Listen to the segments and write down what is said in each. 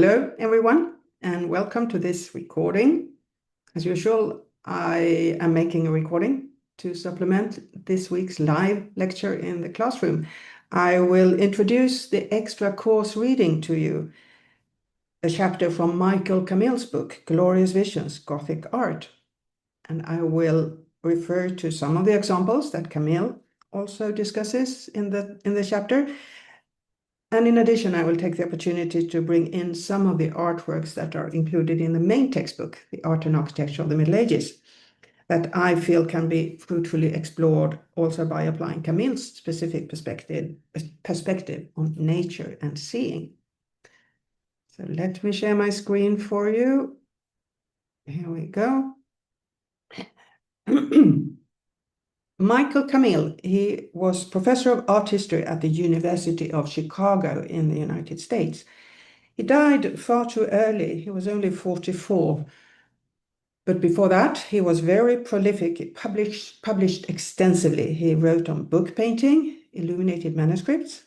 Hello, everyone, and welcome to this recording. As usual, I am making a recording to supplement this week's live lecture in the classroom. I will introduce the extra course reading to you, a chapter from Michael Camille's book, Glorious Visions, Gothic Art. And I will refer to some of the examples that Camille also discusses in the chapter. And in addition, I will take the opportunity to bring in some of the artworks that are included in the main textbook, The Art and Architecture of the Middle Ages, that I feel can be fruitfully explored also by applying Camille's specific perspective on nature and seeing. So let me share my screen for you. Here we go. Michael Camille, he was professor of art history at the University of Chicago in the United States. He died far too early. He was only 44. But before that, he was very prolific. He published extensively. He wrote on book painting, illuminated manuscripts.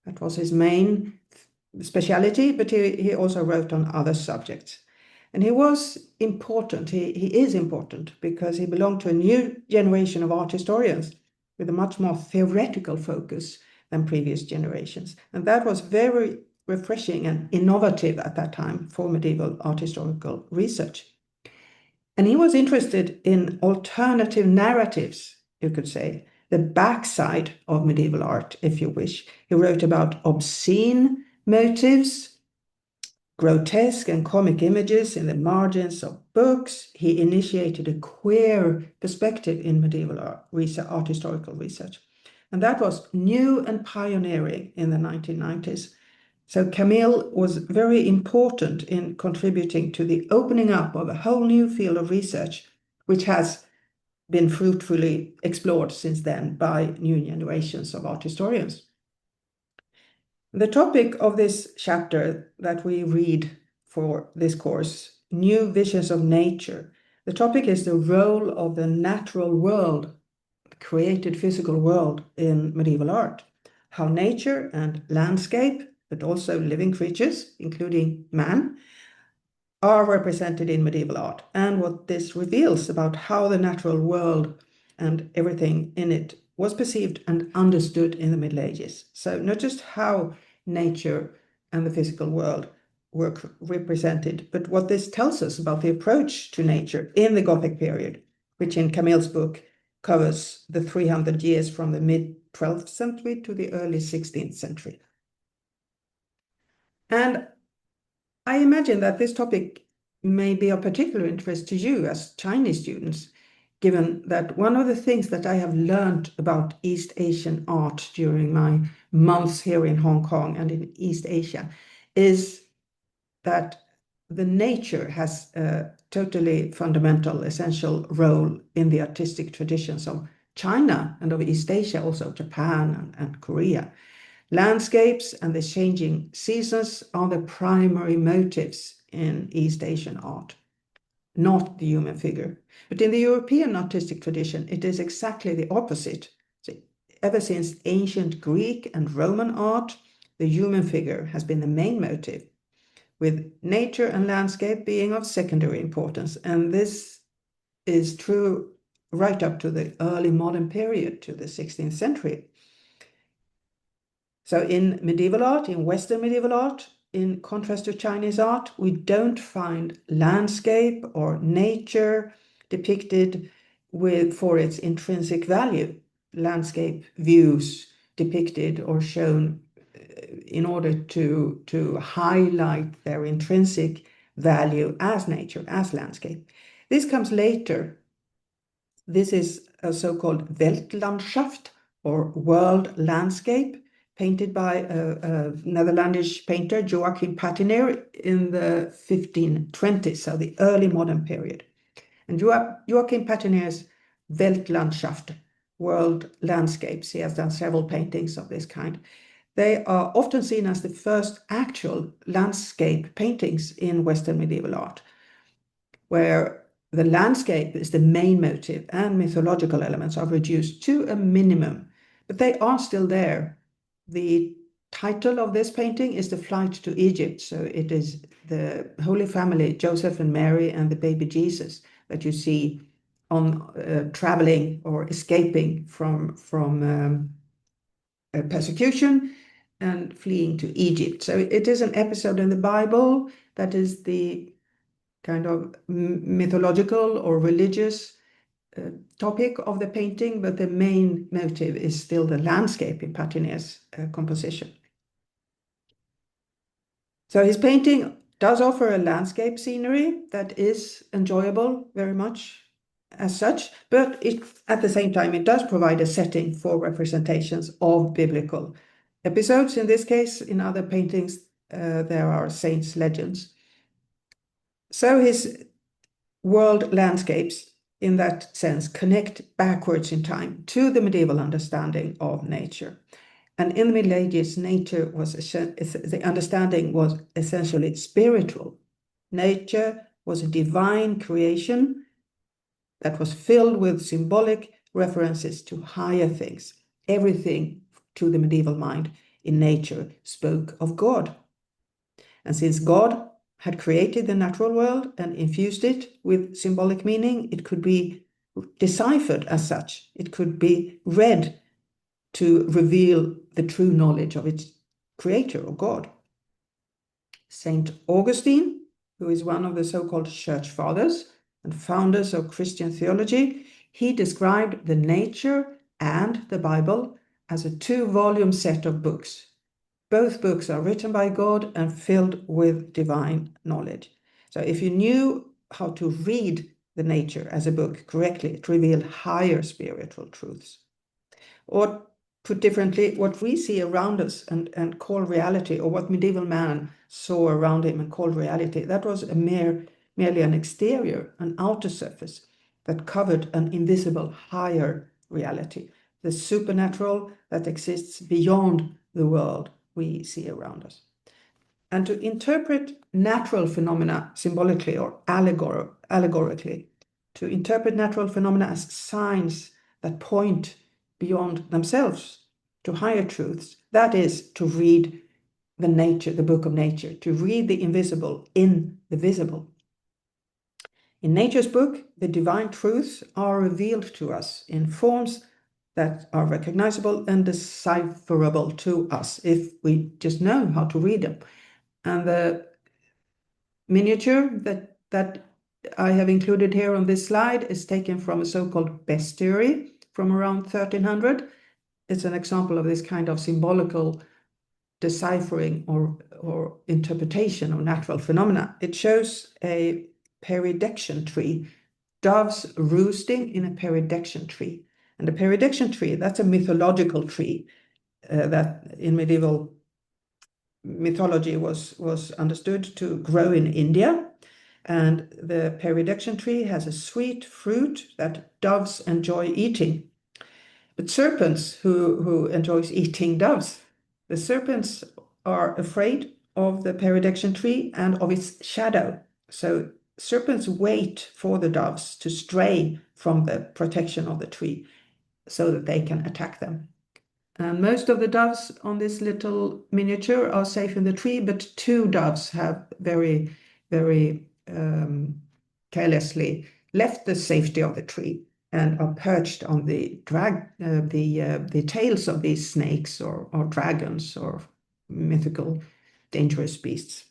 That was his main specialty, but he also wrote on other subjects. And he was important, he is important, because he belonged to a new generation of art historians with a much more theoretical focus than previous generations. And that was very refreshing and innovative at that time for medieval art historical research. And he was interested in alternative narratives, you could say, the backside of medieval art, if you wish. He wrote about obscene motives, grotesque and comic images in the margins of books. He initiated a queer perspective in medieval art historical research. And that was new and pioneering in the 1990s. So Camille was very important in contributing to the opening up of a whole new field of research, which has been fruitfully explored since then by new generations of art historians. The topic of this chapter that we read for this course, New Visions of Nature, the topic is the role of the natural world, the created physical world in medieval art, how nature and landscape, but also living creatures, including man, are represented in medieval art, and what this reveals about how the natural world and everything in it was perceived and understood in the Middle Ages. So not just how nature and the physical world were represented, but what this tells us about the approach to nature in the Gothic period, which in Camille's book covers the 300 years from the mid-12th century to the early 16th century. And I imagine that this topic may be of particular interest to you as Chinese students, given that one of the things that I have learned about East Asian art during my months here in Hong Kong and in East Asia is that the nature has a totally fundamental, essential role in the artistic traditions of China and of East Asia, also Japan and Korea. Landscapes and the changing seasons are the primary motives in East Asian art, not the human figure. But in the European artistic tradition, it is exactly the opposite. So ever since ancient Greek and Roman art, the human figure has been the main motive, with nature and landscape being of secondary importance. And this is true right up to the early modern period, to the 16th century. So in medieval art, in Western medieval art, in contrast to Chinese art, we don't find landscape or nature depicted for its intrinsic value. Landscape views depicted or shown in order to highlight their intrinsic value as nature, as landscape. This comes later. This is a so-called Weltlandschaft, or world landscape, painted by a Netherlandish painter, Joachim Patineer, in the 1520s, so the early modern period. And Joachim Patineer's Weltlandschaft, world landscapes, he has done several paintings of this kind. They are often seen as the first actual landscape paintings in Western medieval art, where the landscape is the main motive and mythological elements are reduced to a minimum, but they are still there. The title of this painting is The Flight to Egypt. So it is the Holy Family, Joseph and Mary and the baby Jesus, that you see on traveling or escaping from persecution and fleeing to Egypt. So it is an episode in the Bible that is the kind of mythological or religious topic of the painting, but the main motive is still the landscape in Patinier's composition. So his painting does offer a landscape scenery that is enjoyable very much as such, but at the same time, it does provide a setting for representations of biblical episodes. In this case, in other paintings, there are saints' legends. So his world landscapes, in that sense, connect backwards in time to the medieval understanding of nature. And in the Middle Ages, nature was, the understanding was essentially spiritual. Nature was a divine creation that was filled with symbolic references to higher things. Everything to the medieval mind in nature spoke of God. And since God had created the natural world and infused it with symbolic meaning, it could be deciphered as such. It could be read to reveal the true knowledge of its creator or God. Saint Augustine, who is one of the so-called church fathers and founders of Christian theology, he described the nature and the Bible as a 2-volume set of books. Both books are written by God and filled with divine knowledge. So if you knew how to read the nature as a book correctly, it revealed higher spiritual truths. Or put differently, what we see around us and call reality, or what medieval man saw around him and called reality, that was merely an exterior, an outer surface that covered an invisible higher reality, the supernatural that exists beyond the world we see around us. And to interpret natural phenomena symbolically or allegorically, to interpret natural phenomena as signs that point beyond themselves to higher truths, that is to read the book of nature, to read the invisible in the visible. In nature's book, the divine truths are revealed to us in forms that are recognizable and decipherable to us if we just know how to read them. And the miniature that I have included here on this slide is taken from a so-called bestiary from around 1300. It's an example of this kind of symbolical deciphering or interpretation of natural phenomena. It shows a peridection tree, doves roosting in a peridection tree. And the peridection tree, that's a mythological tree that in medieval mythology was understood to grow in India. And the peridection tree has a sweet fruit that doves enjoy eating. But serpents who enjoys eating doves, the serpents are afraid of the peridection tree and of its shadow. So serpents wait for the doves to stray from the protection of the tree so that they can attack them. And most of the doves on this little miniature are safe in the tree, but 2 doves have very, very carelessly left the safety of the tree and are perched on the tails of these snakes or dragons or mythical dangerous beasts.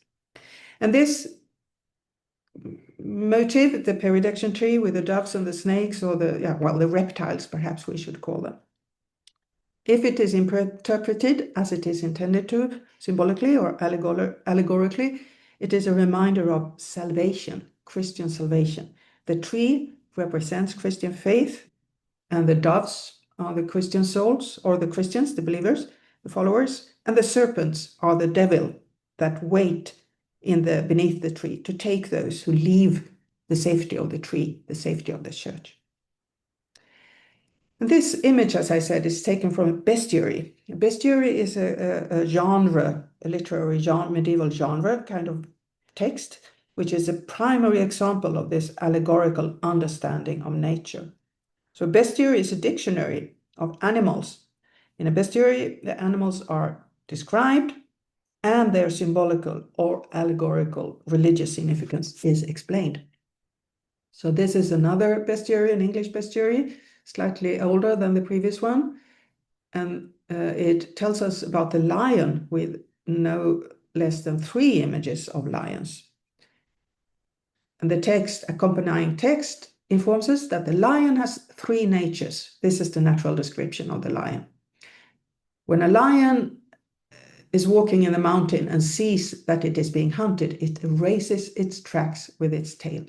And this motive, the peridection tree with the doves and the snakes, or the reptiles, perhaps we should call them, if it is interpreted as it is intended to, symbolically or allegorically, it is a reminder of salvation, Christian salvation. The tree represents Christian faith, and the doves are the Christian souls, or the Christians, the believers, the followers, and the serpents are the devil that wait beneath the tree to take those who leave the safety of the tree, the safety of the church. And this image, as I said, is taken from a bestiary. A bestiary is a genre, a literary genre, medieval genre kind of text, which is a primary example of this allegorical understanding of nature. So bestiary is a dictionary of animals. In a bestiary, the animals are described, and their symbolical or allegorical religious significance is explained. So this is another bestiary, an English bestiary, slightly older than the previous one. And it tells us about the lion with no less than 3 images of lions. And the accompanying text informs us that the lion has 3 natures. This is the natural description of the lion. When a lion is walking in the mountain and sees that it is being hunted, it erases its tracks with its tail.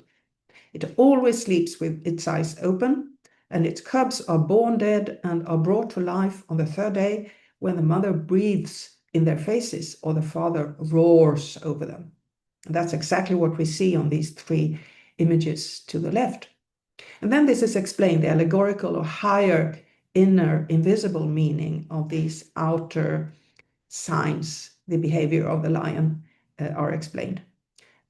It always sleeps with its eyes open, and its cubs are born dead and are brought to life on the 3rd day when the mother breathes in their faces or the father roars over them. And that's exactly what we see on these 3 images to the left. And then this is explained, the allegorical or higher inner invisible meaning of these outer signs, the behavior of the lion, are explained.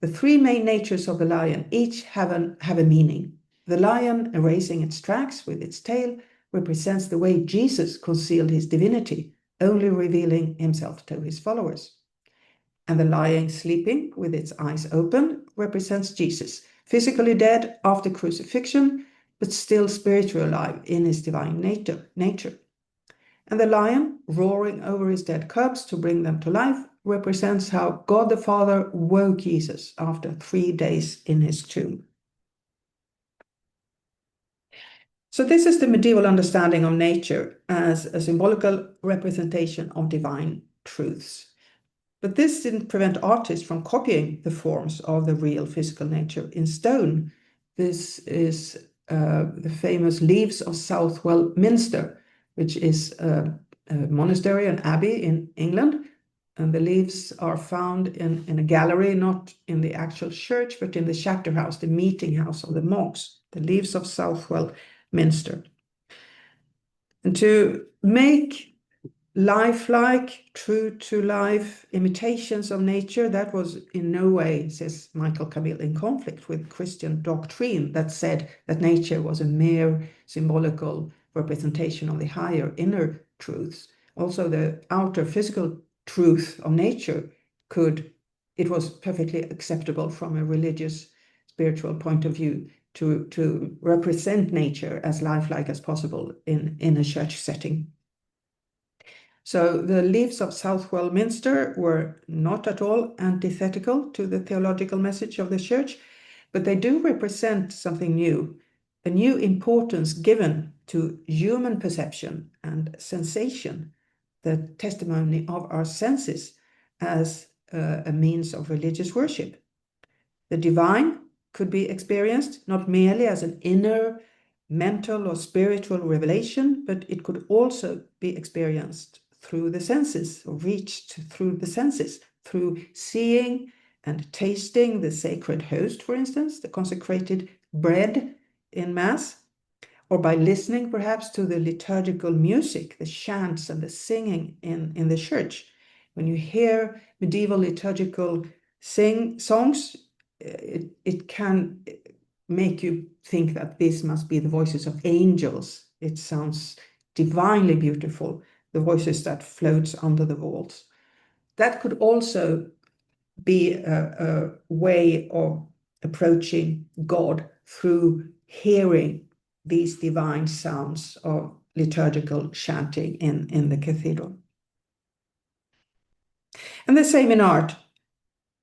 The 3 main natures of the lion each have a meaning. The lion erasing its tracks with its tail represents the way Jesus concealed his divinity, only revealing himself to his followers. And the lion sleeping with its eyes open represents Jesus, physically dead after crucifixion, but still spiritually alive in his divine nature. And the lion, roaring over his dead cubs to bring them to life, represents how God the Father woke Jesus after 3 days in his tomb. So this is the medieval understanding of nature as a symbolical representation of divine truths. But this didn't prevent artists from copying the forms of the real physical nature in stone. This is the famous Leaves of Southwell Minster, which is a monastery, an abbey in England. And the leaves are found in a gallery, not in the actual church, but in the chapter house, the meeting house of the monks, the Leaves of Southwell Minster. And to make lifelike, true to life imitations of nature, that was in no way, says Michael Camille, in conflict with Christian doctrine that said that nature was a mere symbolical representation of the higher inner truths. Also, the outer physical truth of nature it was perfectly acceptable from a religious, spiritual point of view to represent nature as lifelike as possible in a church setting. So the Leaves of Southwell Minster were not at all antithetical to the theological message of the church, but they do represent something new, a new importance given to human perception and sensation, the testimony of our senses as a means of religious worship. The divine could be experienced not merely as an inner mental or spiritual revelation, but it could also be experienced through the senses, or reached through the senses, through seeing and tasting the sacred host, for instance, the consecrated bread in Mass, or by listening perhaps to the liturgical music, the chants and the singing in the church. When you hear medieval liturgical songs, it can make you think that this must be the voices of angels. It sounds divinely beautiful, the voices that floats under the vaults. That could also be a way of approaching God through hearing these divine sounds of liturgical chanting in the cathedral. And the same in art.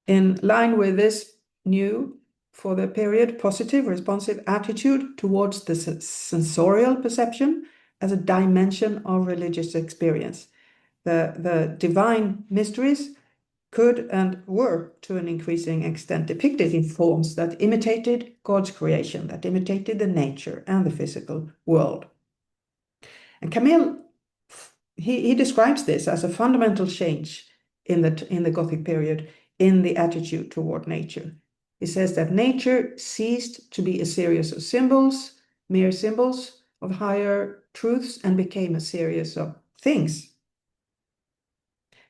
In line with this new, for the period, positive, responsive attitude towards the sensorial perception as a dimension of religious experience. The divine mysteries could and were, to an increasing extent, depicted in forms that imitated God's creation, that imitated the nature and the physical world. And Camille, he describes this as a fundamental change in the Gothic period in the attitude toward nature. He says that nature ceased to be a series of symbols, mere symbols of higher truths, and became a series of things.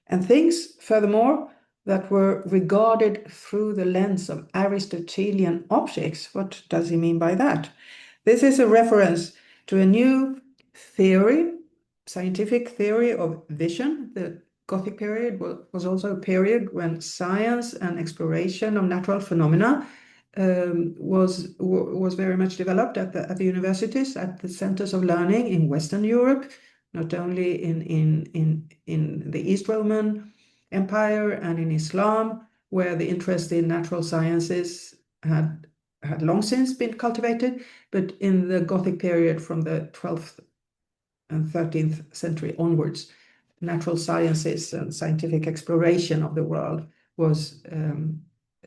And things, furthermore, that were regarded through the lens of Aristotelian optics. What does he mean by that? This is a reference to a new theory, scientific theory of vision, the Gothic period was also a period when science and exploration of natural phenomena was very much developed at the universities, at the centers of learning in Western Europe, not only in the East Roman Empire and in Islam, where the interest in natural sciences had long since been cultivated, but in the Gothic period from the 12th and 13th century onwards, natural sciences and scientific exploration of the world was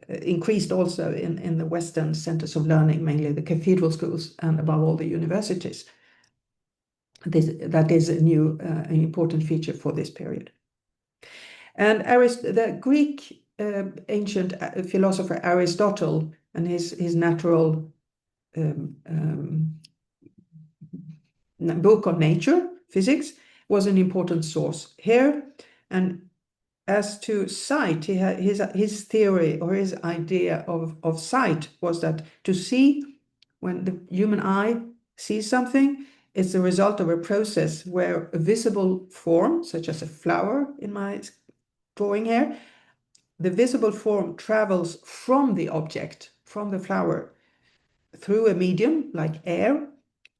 increased also in the Western centers of learning, mainly the cathedral schools and above all the universities. That is a new an important feature for this period. And the Greek ancient philosopher Aristotle and his natural book on nature, physics, was an important source here. And as to sight, his theory or his idea of sight was that to see, when the human eye sees something, it's the result of a process where a visible form, such as a flower in my drawing here, the visible form travels from the object, from the flower, through a medium like air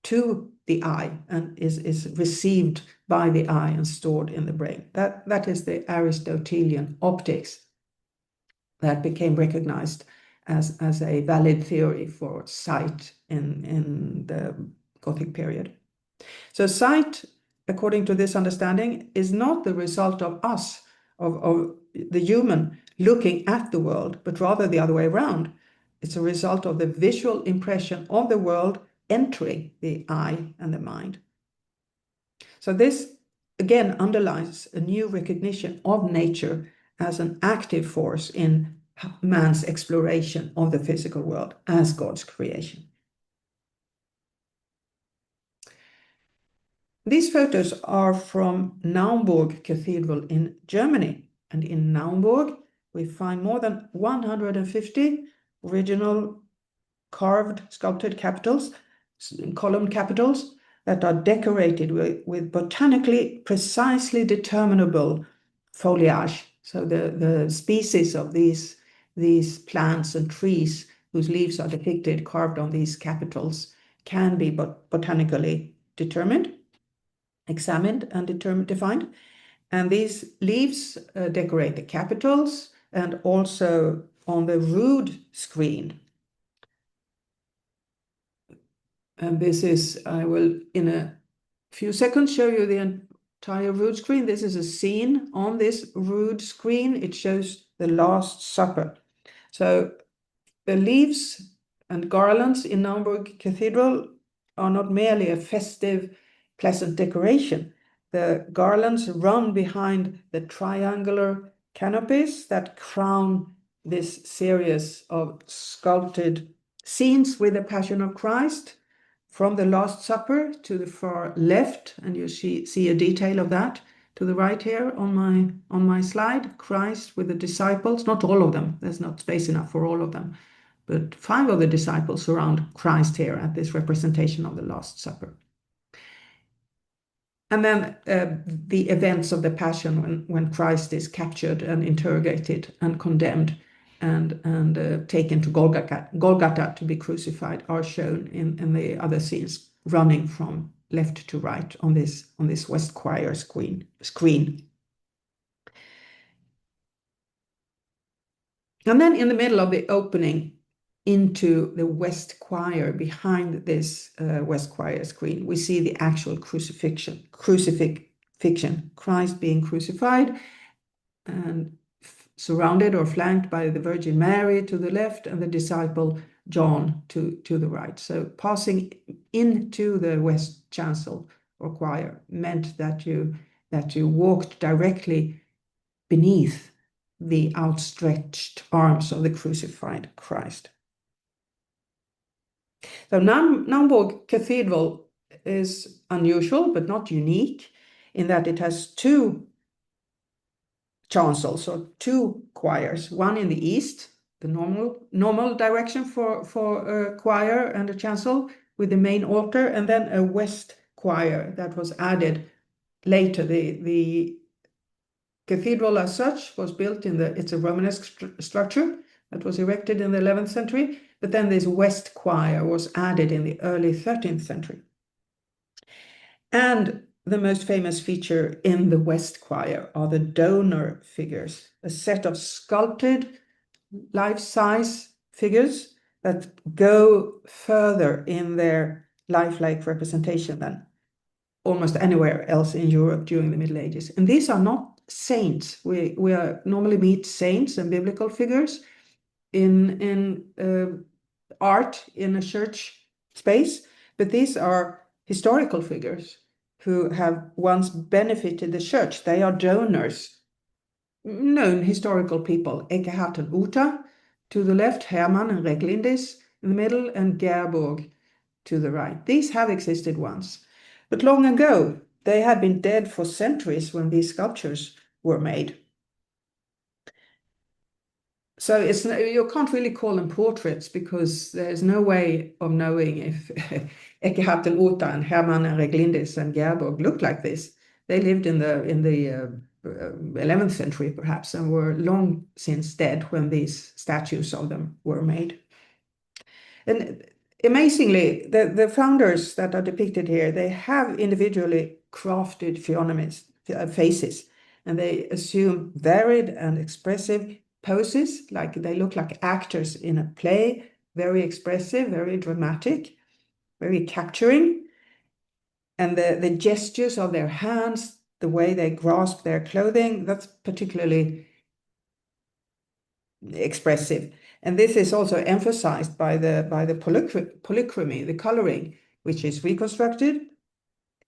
to the eye and is received by the eye and stored in the brain. That is the Aristotelian optics that became recognized as a valid theory for sight in the Gothic period. So sight, according to this understanding, is not the result of us, of the human looking at the world, but rather the other way around. It's a result of the visual impression of the world entering the eye and the mind. So this again underlines a new recognition of nature as an active force in man's exploration of the physical world as God's creation. These photos are from Naumburg Cathedral in Germany. And in Naumburg, we find more than 150 original carved, sculpted capitals, column capitals, that are decorated with botanically precisely determinable foliage. So the species of these plants and trees whose leaves are depicted, carved on these capitals, can be botanically determined, examined and defined. And these leaves decorate the capitals and also on the rood screen. And this is, I will in a few seconds show you the entire rood screen. This is a scene on this rood screen. It shows the Last Supper. So the leaves and garlands in Naumburg Cathedral are not merely a festive, pleasant decoration. The garlands run behind the triangular canopies that crown this series of sculpted scenes with the Passion of Christ, from the Last Supper to the far left, and you see a detail of that to the right here on my slide. Christ with the disciples, not all of them, there's not space enough for all of them, but 5 of the disciples surround Christ here at this representation of the Last Supper. And then the events of the Passion, when Christ is captured and interrogated and condemned and taken to Golgotha to be crucified, are shown in the other scenes, running from left to right on this west choir screen. And then in the middle of the opening into the west choir, behind this west choir screen, we see the actual crucifixion, Christ being crucified and surrounded or flanked by the Virgin Mary to the left and the disciple John to the right. So passing into the west chancel or choir meant that you walked directly beneath the outstretched arms of the crucified Christ. So Naumburg Cathedral is unusual but not unique in that it has 2 chancels or 2 choirs, one in the east, the normal direction for a choir and a chancel with the main altar, and then a west choir that was added later. The cathedral as such was built it's a Romanesque structure that was erected in the 11th century, but then this west choir was added in the early 13th century. And the most famous feature in the west choir are the donor figures, a set of sculpted life-size figures that go further in their lifelike representation than almost anywhere else in Europe during the Middle Ages. And these are not saints. We normally meet saints and biblical figures in art in a church space, but these are historical figures who have once benefited the church. They are donors, known historical people, Eckehart and Uta to the left, Hermann and Reglindis in the middle, and Gerburg to the right. These have existed once, but long ago. They had been dead for centuries when these sculptures were made. So you can't really call them portraits because there's no way of knowing if Eckehart and Uta and Hermann and Reglindis and Gerburg looked like this. They lived in the 11th century perhaps and were long since dead when these statues of them were made. And amazingly, the founders that are depicted here, they have individually crafted faces, and they assume varied and expressive poses, like they look like actors in a play, very expressive, very dramatic, very capturing. And the gestures of their hands, the way they grasp their clothing, that's particularly expressive. And this is also emphasized by the polychromy, the coloring, which is reconstructed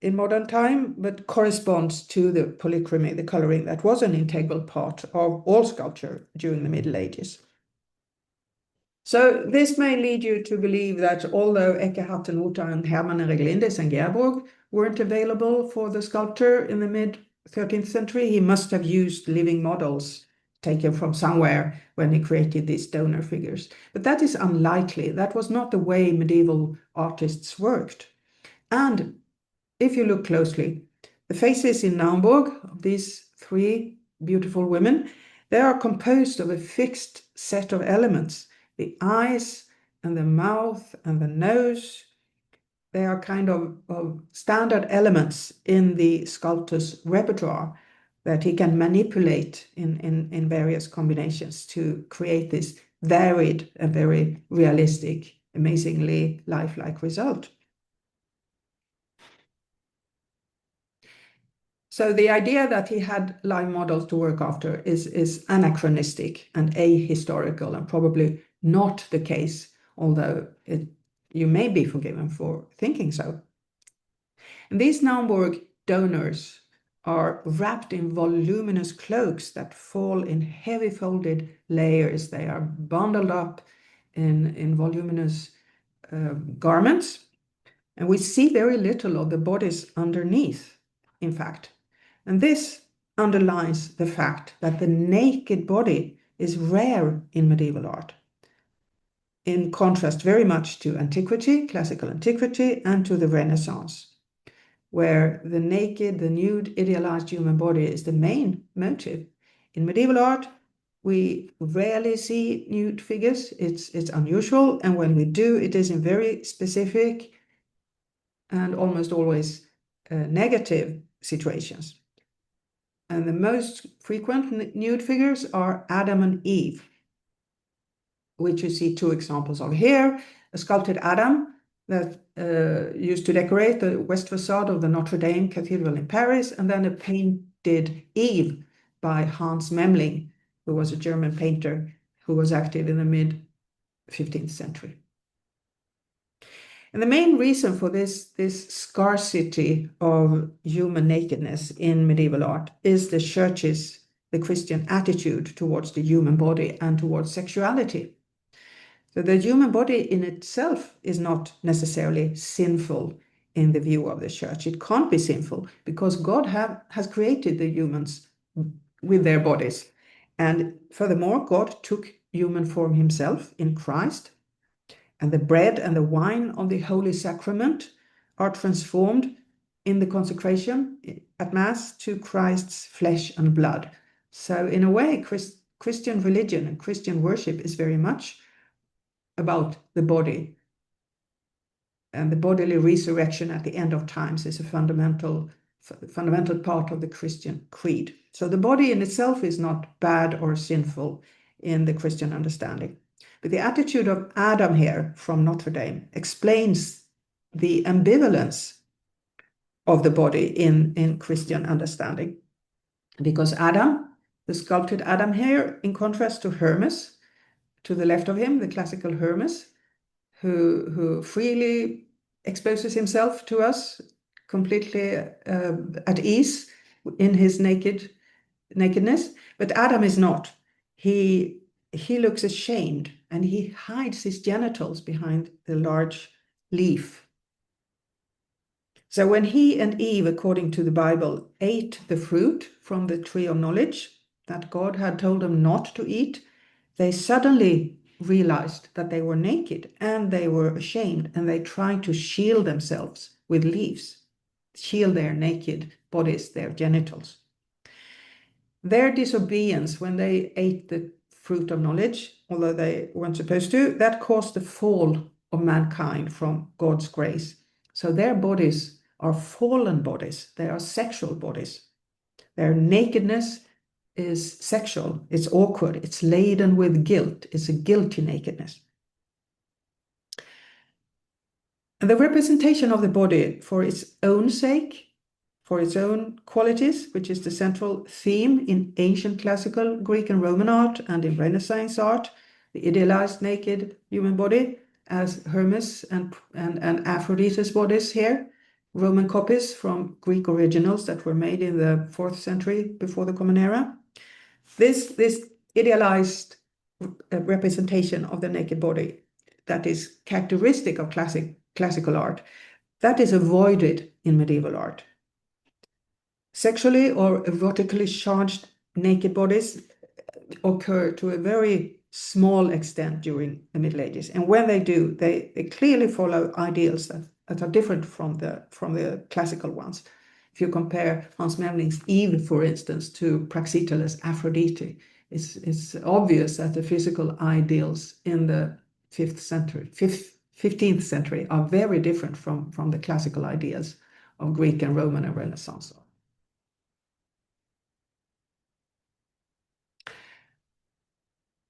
in modern time, but corresponds to the polychromy, the coloring that was an integral part of all sculpture during the Middle Ages. So this may lead you to believe that although Eckehart and Uta and Hermann and Reglindis and Gerburg weren't available for the sculptor in the mid-13th century, he must have used living models taken from somewhere when he created these donor figures. But that is unlikely. That was not the way medieval artists worked. And if you look closely, the faces in Naumburg of these three beautiful women, they are composed of a fixed set of elements. The eyes and the mouth and the nose, they are kind of standard elements in the sculptor's repertoire that he can manipulate in various combinations to create this varied and very realistic, amazingly lifelike result. So the idea that he had live models to work after is anachronistic and ahistorical and probably not the case, although you may be forgiven for thinking so. And these Naumburg donors are wrapped in voluminous cloaks that fall in heavy folded layers. They are bundled up in voluminous garments, and we see very little of the bodies underneath, in fact. And this underlines the fact that the naked body is rare in medieval art, in contrast very much to antiquity, classical antiquity, and to the Renaissance, where the naked, the nude, idealized human body is the main motive. In medieval art, we rarely see nude figures. It's unusual, and when we do, it is in very specific and almost always negative situations. And the most frequent nude figures are Adam and Eve, which you see two examples of here. A sculpted Adam that used to decorate the west facade of the Notre Dame Cathedral in Paris, and then a painted Eve by Hans Memling, who was a German painter who was active in the mid-15th century. And the main reason for this scarcity of human nakedness in medieval art is the church's, the Christian attitude towards the human body and towards sexuality. So the human body in itself is not necessarily sinful in the view of the church. It can't be sinful because God has created the humans with their bodies. And furthermore, God took human form himself in Christ. And the bread and the wine of the Holy Sacrament are transformed in the consecration at Mass to Christ's flesh and blood. So in a way, Christian religion and Christian worship is very much about the body. And the bodily resurrection at the end of times is a fundamental part of the Christian creed. So the body in itself is not bad or sinful in the Christian understanding. But the attitude of Adam here from Notre Dame explains the ambivalence of the body in Christian understanding. Because Adam, the sculpted Adam here, in contrast to Hermes, to the left of him, the classical Hermes, who freely exposes himself to us, completely at ease in his nakedness. But Adam is not. He looks ashamed and he hides his genitals behind the large leaf. So when he and Eve, according to the Bible, ate the fruit from the tree of knowledge that God had told them not to eat, they suddenly realized that they were naked and they were ashamed, and they tried to shield themselves with leaves, shield their naked bodies, their genitals. Their disobedience when they ate the fruit of knowledge, although they weren't supposed to, that caused the fall of mankind from God's grace. So their bodies are fallen bodies. They are sexual bodies. Their nakedness is sexual. It's awkward. It's laden with guilt. It's a guilty nakedness. And the representation of the body for its own sake, for its own qualities, which is the central theme in ancient classical Greek and Roman art and in Renaissance art, the idealized naked human body as Hermes and Aphrodite's bodies here, Roman copies from Greek originals that were made in the 4th century before the Common Era. This idealized representation of the naked body that is characteristic of classical art, that is avoided in medieval art. Sexually or erotically charged naked bodies occur to a very small extent during the Middle Ages. And when they do, they clearly follow ideals that are different from the classical ones. If you compare Hans Memling's Eve, for instance, to Praxiteles' Aphrodite, it's obvious that the physical ideals in the 15th century are very different from the classical ideas of Greek and Roman and Renaissance.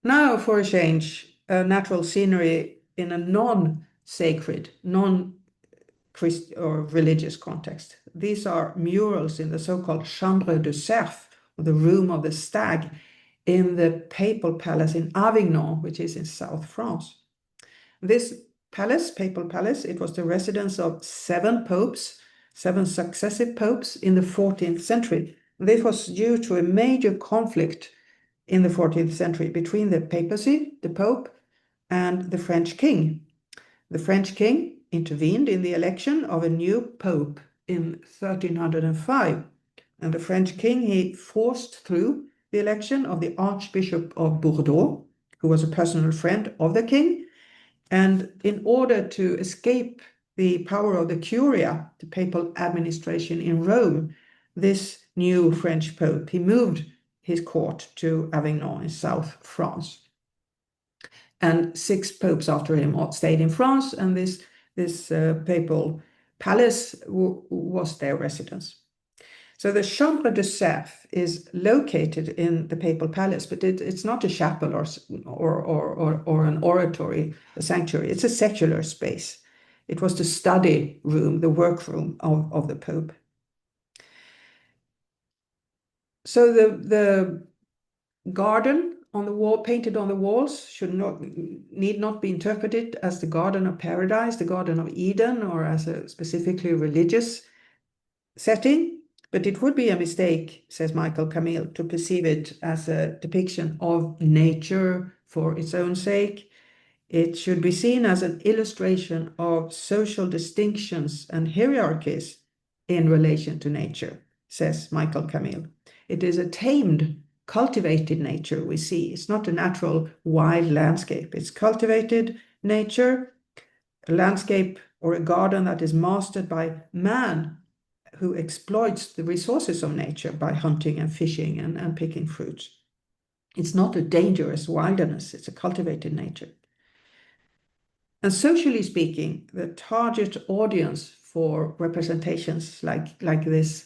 Now, for a change, natural scenery in a non-sacred, non-Christ or religious context. These are murals in the so-called Chambre de Cerf, or the Room of the Stag, in the papal palace in Avignon, which is in South France. This palace, papal palace, it was the residence of 7 popes, 7 successive popes in the 14th century. This was due to a major conflict in the 14th century between the papacy, the pope, and the French king. The French king intervened in the election of a new pope in 1305. And the French king, he forced through the election of the Archbishop of Bordeaux, who was a personal friend of the king. And in order to escape the power of the Curia, the papal administration in Rome, this new French pope, he moved his court to Avignon in South France. And 6 popes after him stayed in France, and this papal palace was their residence. So the Chambre de Cerf is located in the papal palace, but it's not a chapel or an oratory, a sanctuary. It's a secular space. It was the study room, the workroom of the Pope. So the garden on the wall, painted on the walls, need not be interpreted as the Garden of Paradise, the Garden of Eden, or as a specifically religious setting. But it would be a mistake, says Michael Camille, to perceive it as a depiction of nature for its own sake. It should be seen as an illustration of social distinctions and hierarchies in relation to nature, says Michael Camille. It is a tamed, cultivated nature we see. It's not a natural wild landscape. It's cultivated nature, a landscape or a garden that is mastered by man who exploits the resources of nature by hunting and fishing and picking fruits. It's not a dangerous wilderness, it's a cultivated nature. And socially speaking, the target audience for representations like this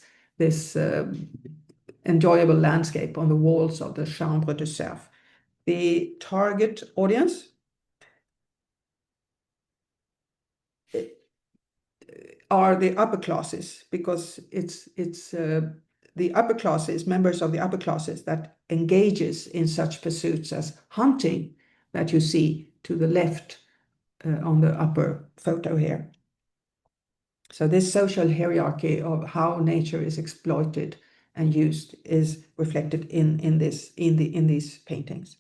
enjoyable landscape on the walls of the Chambre de Cerf, the target audience are the upper classes, because it's the upper classes, members of the upper classes, that engages in such pursuits as hunting that you see to the left on the upper photo here. So this social hierarchy of how nature is exploited and used is reflected in these paintings.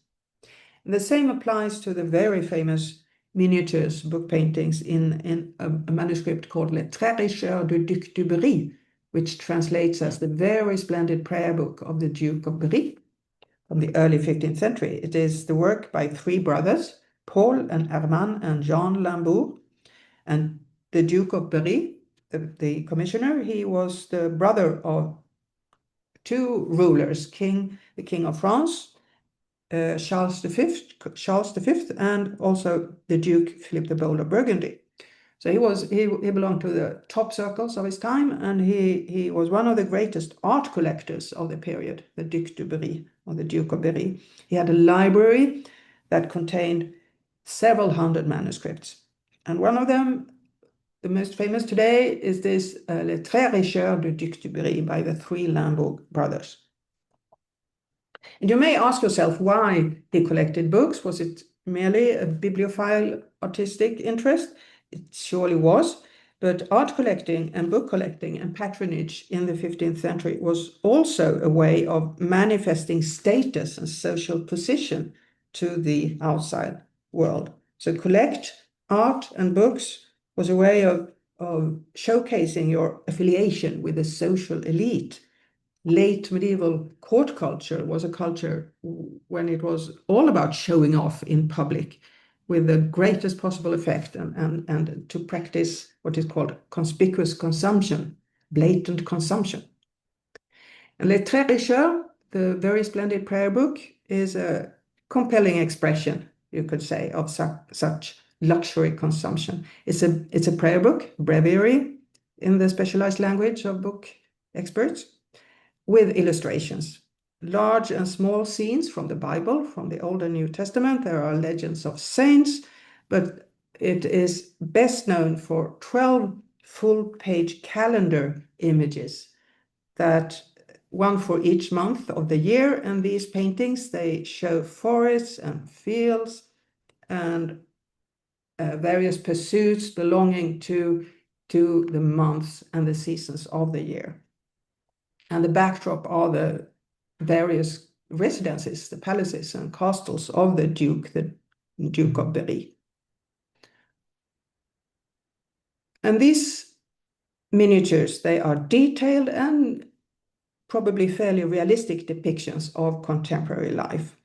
And the same applies to the very famous miniatures, book paintings in a manuscript called Les Très Richeurs du Duc de Berry, which translates as the very splendid prayer book of the Duke of Berry from the early 15th century. It is the work by three brothers, Paul and Herman and Jean Limbourg. And the Duke of Berry, the commissioner, he was the brother of two rulers, the King of France, Charles V, and also the Duke Philip the Bold of Burgundy. So he belonged to the top circles of his time, and he was one of the greatest art collectors of the period, the Duc de Berry, or the Duke of Berry. He had a library that contained several hundred manuscripts, and one of them, the most famous today, is this Les Très Richeurs du Duc de Berry by the three Limbourg brothers. And you may ask yourself why he collected books. Was it merely a bibliophile artistic interest? It surely was. But art collecting and book collecting and patronage in the 15th century was also a way of manifesting status and social position to the outside world. So collect art and books was a way of showcasing your affiliation with the social elite. Late medieval court culture was a culture when it was all about showing off in public with the greatest possible effect and to practice what is called conspicuous consumption, blatant consumption. And Les Très Richeurs, the very splendid prayer book, is a compelling expression, you could say, of such luxury consumption. It's a prayer book, breviary in the specialized language of book experts, with illustrations, large and small scenes from the Bible, from the Old and New Testament. There are legends of saints, but it is best known for 12 full-page calendar images, that one for each month of the year. And these paintings, they show forests and fields and various pursuits belonging to the months and the seasons of the year. And the backdrop are the various residences, the palaces and castles of the Duke of Berry. And these miniatures, they are detailed and probably fairly realistic depictions of contemporary life.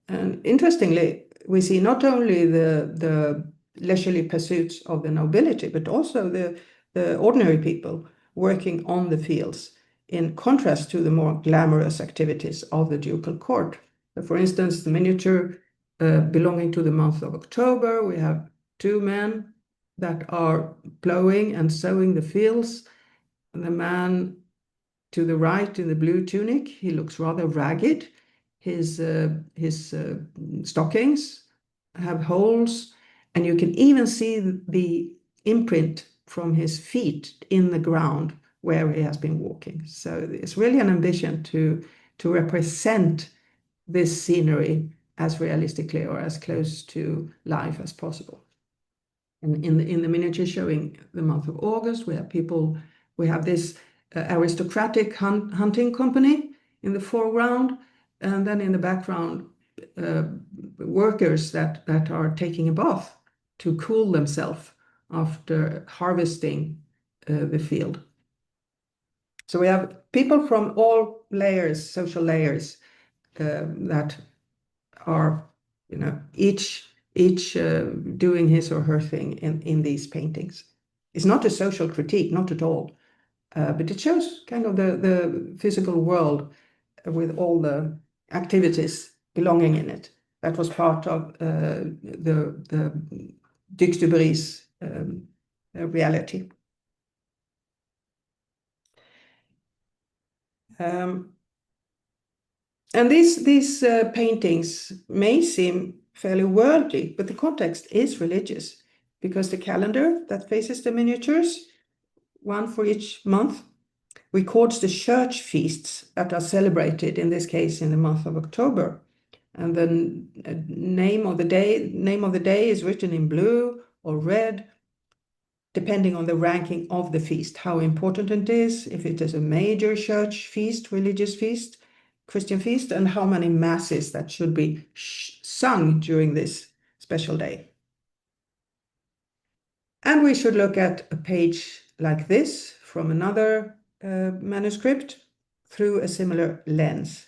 And interestingly, we see not only the leisurely pursuits of the nobility, but also the ordinary people working on the fields, in contrast to the more glamorous activities of the ducal court. So for instance, the miniature belonging to the month of October, we have two men that are plowing and sowing the fields. And the man to the right in the blue tunic, he looks rather ragged. His stockings have holes, and you can even see the imprint from his feet in the ground where he has been walking. So it's really an ambition to represent this scenery as realistically or as close to life as possible. And in the miniature showing the month of August, we have this aristocratic hunting company in the foreground, and then in the background, workers that are taking a bath to cool themselves after harvesting the field. So we have people from all layers, social layers, that are, each doing his or her thing in these paintings. It's not a social critique, not at all. but it shows kind of the physical world with all the activities belonging in it. That was part of the Dux de Bry's reality. And these paintings may seem fairly worldly, but the context is religious, because the calendar that faces the miniatures, one for each month, records the church feasts that are celebrated, in this case, in the month of October. And the name of the day is written in blue or red, depending on the ranking of the feast, how important it is, if it is a major church feast, religious feast, Christian feast, and how many masses that should be sung during this special day. And we should look at a page like this from another manuscript through a similar lens.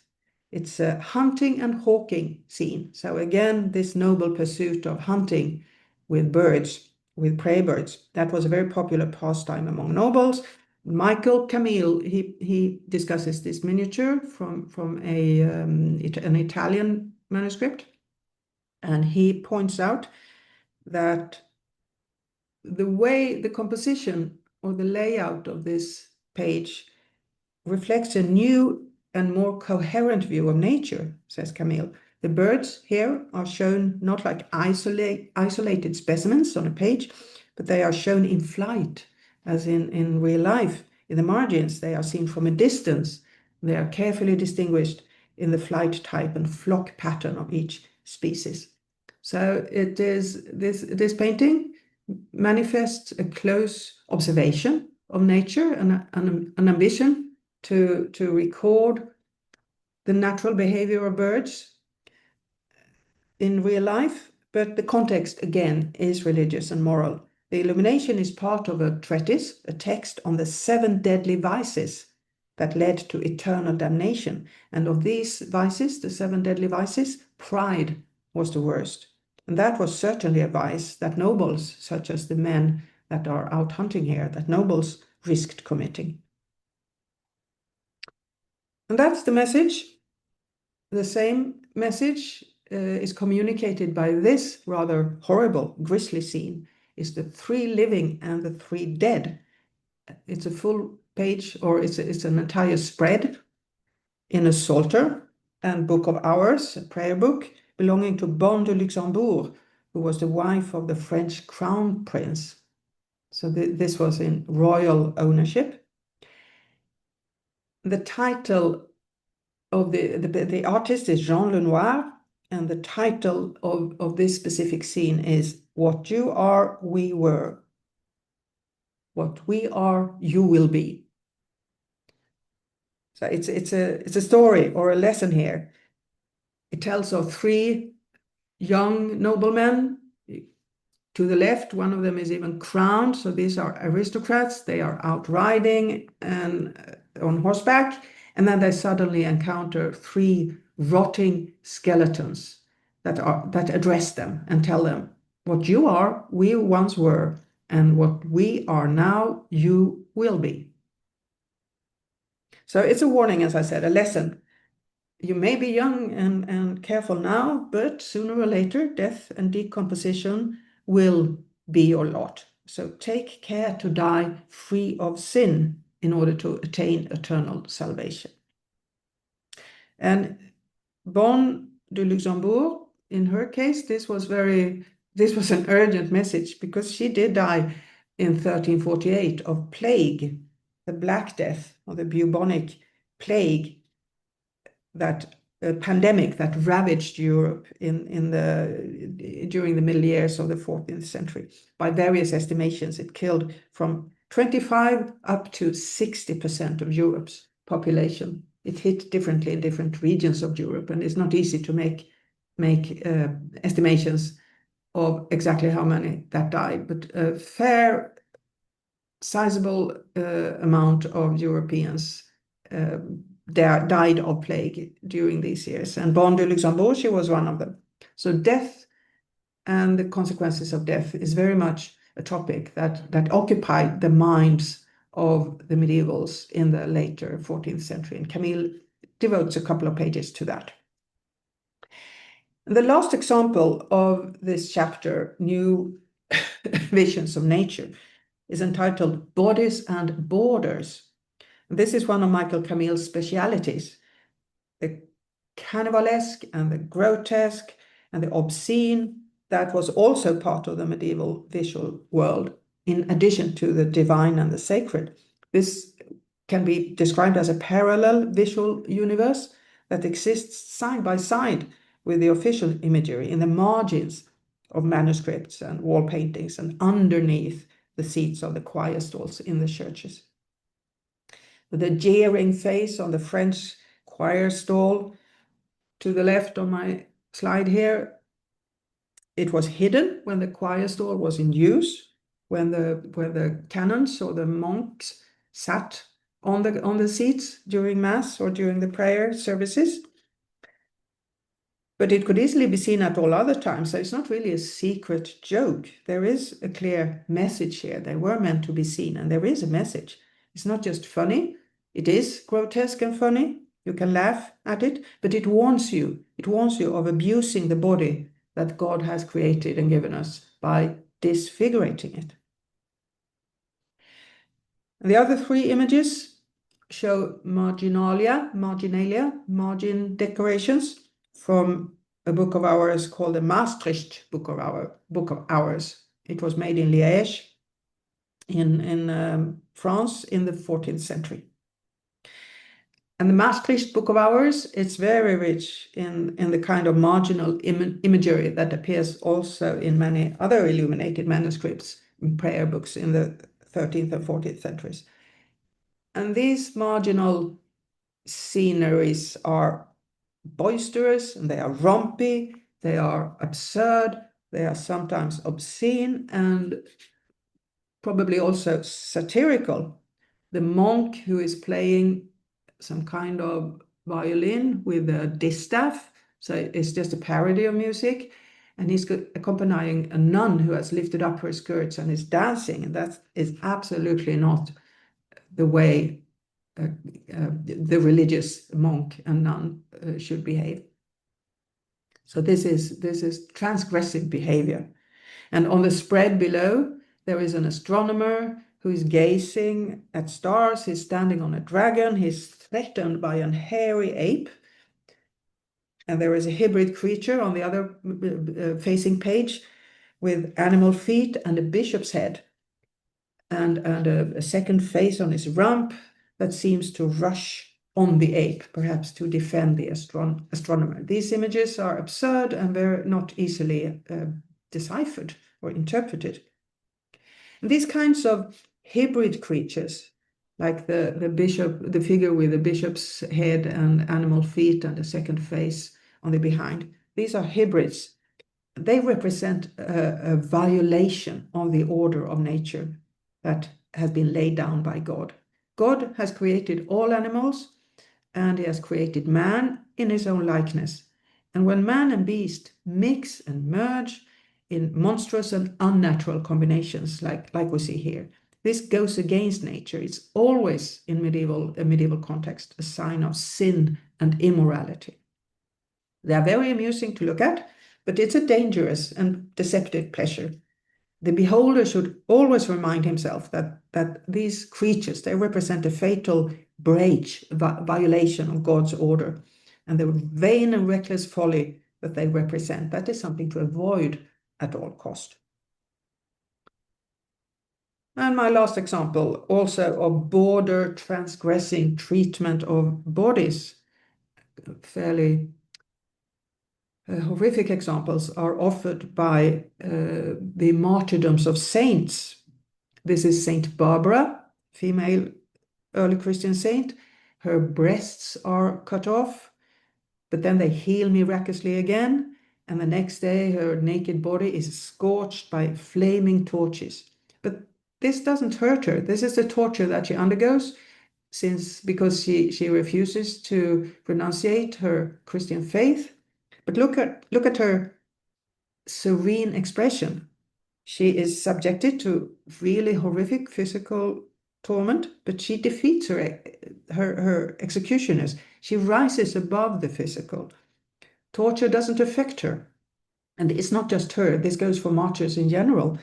It's a hunting and hawking scene. So again, this noble pursuit of hunting with birds, with prey birds, that was a very popular pastime among nobles. Michael Camille, he discusses this miniature from an Italian manuscript, and he points out that the composition or the layout of this page reflects a new and more coherent view of nature, says Camille. The birds here are shown not like isolated specimens on a page, but they are shown in flight, as in real life. In the margins, they are seen from a distance. They are carefully distinguished in the flight type and flock pattern of each species. So it is this painting manifests a close observation of nature and an ambition to record the natural behavior of birds in real life, but the context, again, is religious and moral. The illumination is part of a treatise, a text on the 7 deadly vices that led to eternal damnation. And of these vices, the 7 deadly vices, pride was the worst. And that was certainly a vice that nobles, such as the men that are out hunting here, that nobles risked committing. And that's the message. The same message is communicated by this rather horrible, grisly scene, is the 3 living and the 3 dead. It's a full page, or it's an entire spread in a Psalter and Book of Hours, a prayer book, belonging to Bonne de Luxembourg, who was the wife of the French crown prince. So this was in royal ownership. The title of the artist is Jean Lenoir, and the title of this specific scene is "What you are, we were. What we are, you will be." So it's a story or a lesson here. It tells of 3 young noblemen. To the left, one of them is even crowned. So these are aristocrats. They are out riding and on horseback. And then they suddenly encounter 3 rotting skeletons that address them and tell them, what you are, we once were, and what we are now, you will be. So it's a warning, as I said, a lesson. You may be young and careful now, but sooner or later, death and decomposition will be your lot. So take care to die free of sin in order to attain eternal salvation. And Bonne de Luxembourg, in her case, this was an urgent message, because she did die in 1348 of plague, the Black Death, or the bubonic plague, that pandemic that ravaged Europe during the middle years of the 14th century. By various estimations, it killed from 25 up to 60% of Europe's population. It hit differently in different regions of Europe, and it's not easy to make estimations of exactly how many that died, but a fair, sizable amount of Europeans died of plague during these years. And Bonne de Luxembourg, she was one of them. So death and the consequences of death is very much a topic that occupied the minds of the medievals in the later 14th century. And Camille devotes a couple of pages to that. The last example of this chapter, New Visions of Nature, is entitled Bodies and Borders. This is one of Michael Camille's specialities. The carnivalesque and the grotesque and the obscene, that was also part of the medieval visual world, in addition to the divine and the sacred. This can be described as a parallel visual universe that exists side by side with the official imagery in the margins of manuscripts and wall paintings and underneath the seats of the choir stalls in the churches. The jeering face on the French choir stall to the left on my slide here, it was hidden when the choir stall was in use, when the canons or the monks sat on the seats during Mass or during the prayer services. But it could easily be seen at all other times, so it's not really a secret joke. There is a clear message here. They were meant to be seen, and there is a message. It's not just funny. It is grotesque and funny. You can laugh at it, but it warns you. It warns you of abusing the body that God has created and given us by disfigurating it. And the other three images show marginalia, margin decorations from a book of hours called the Maastricht Book of Hours. It was made in Liège in France in the 14th century. And the Maastricht Book of Hours, it's very rich in the kind of marginal imagery that appears also in many other illuminated manuscripts and prayer books in the 13th and 14th centuries. And these marginal sceneries are boisterous, and they are rompy, they are absurd, they are sometimes obscene, and probably also satirical. The monk who is playing some kind of violin with a distaff, so it's just a parody of music, and he's accompanying a nun who has lifted up her skirts and is dancing, and that is absolutely not the way the religious monk and nun should behave. So this is transgressive behavior. And on the spread below, there is an astronomer who is gazing at stars. He's standing on a dragon. He's threatened by an hairy ape. And there is a hybrid creature on the other facing page with animal feet and a bishop's head and a second face on his rump that seems to rush on the ape, perhaps to defend the astronomer. These images are absurd and very not easily deciphered or interpreted. And these kinds of hybrid creatures, like the figure with the bishop's head and animal feet and a second face on the behind, these are hybrids. They represent a violation of the order of nature that has been laid down by God. God has created all animals, and he has created man in his own likeness. And when man and beast mix and merge in monstrous and unnatural combinations, like we see here, this goes against nature. It's always in a medieval context a sign of sin and immorality. They are very amusing to look at, but it's a dangerous and deceptive pleasure. The beholder should always remind himself that these creatures, they represent a fatal breach, violation of God's order, and the vain and reckless folly that they represent, that is something to avoid at all cost. And my last example, also of border transgressing treatment of bodies, fairly horrific examples are offered by the martyrdoms of saints. This is Saint Barbara, female early Christian saint. Her breasts are cut off, but then they heal miraculously again. And the next day, her naked body is scorched by flaming torches. But this doesn't hurt her. This is the torture that she undergoes because she refuses to renunciate her Christian faith. But look at her serene expression. She is subjected to really horrific physical torment, but she defeats her executioners. She rises above the physical. Torture doesn't affect her. And it's not just her, this goes for martyrs in general.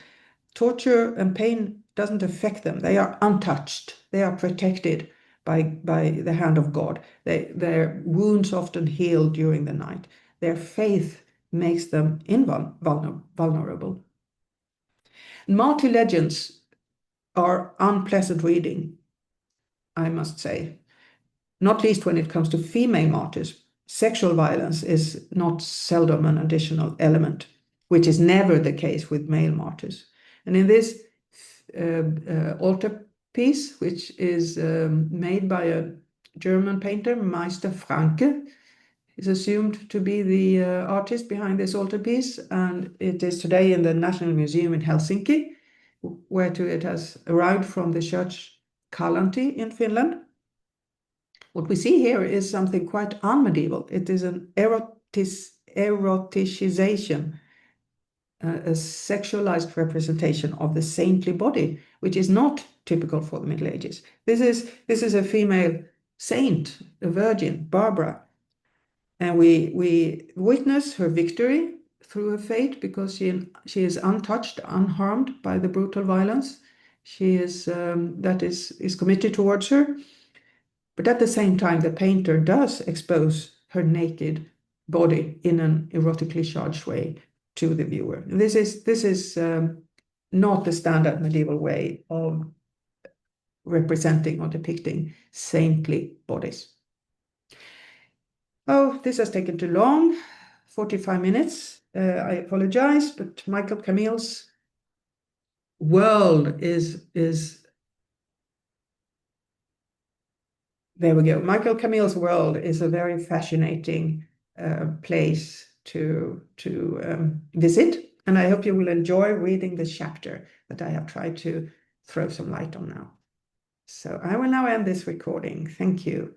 Torture and pain doesn't affect them. They are untouched. They are protected by the hand of God. Their wounds often heal during the night. Their faith makes them invulnerable. Martyr legends are unpleasant reading, I must say, not least when it comes to female martyrs. Sexual violence is not seldom an additional element, which is never the case with male martyrs. And in this altarpiece, which is made by a German painter, Meister Franke, is assumed to be the artist behind this altarpiece, and it is today in the National Museum in Helsinki, where it has arrived from the church Kalanti in Finland. What we see here is something quite unmedieval. It is an eroticization, a sexualized representation of the saintly body, which is not typical for the Middle Ages. This is a female saint, a virgin, Barbara, and we witness her victory through her fate because she is untouched, unharmed by the brutal violence. She is that is committed towards her. But at the same time, the painter does expose her naked body in an erotically charged way to the viewer. And this is not the standard medieval way of representing or depicting saintly bodies. Oh, this has taken too long, 45 minutes. I apologize, but Michael Camille's world is there we go. Michael Camille's world is a very fascinating place to visit, and I hope you will enjoy reading the chapter that I have tried to throw some light on now. So I will now end this recording. Thank you.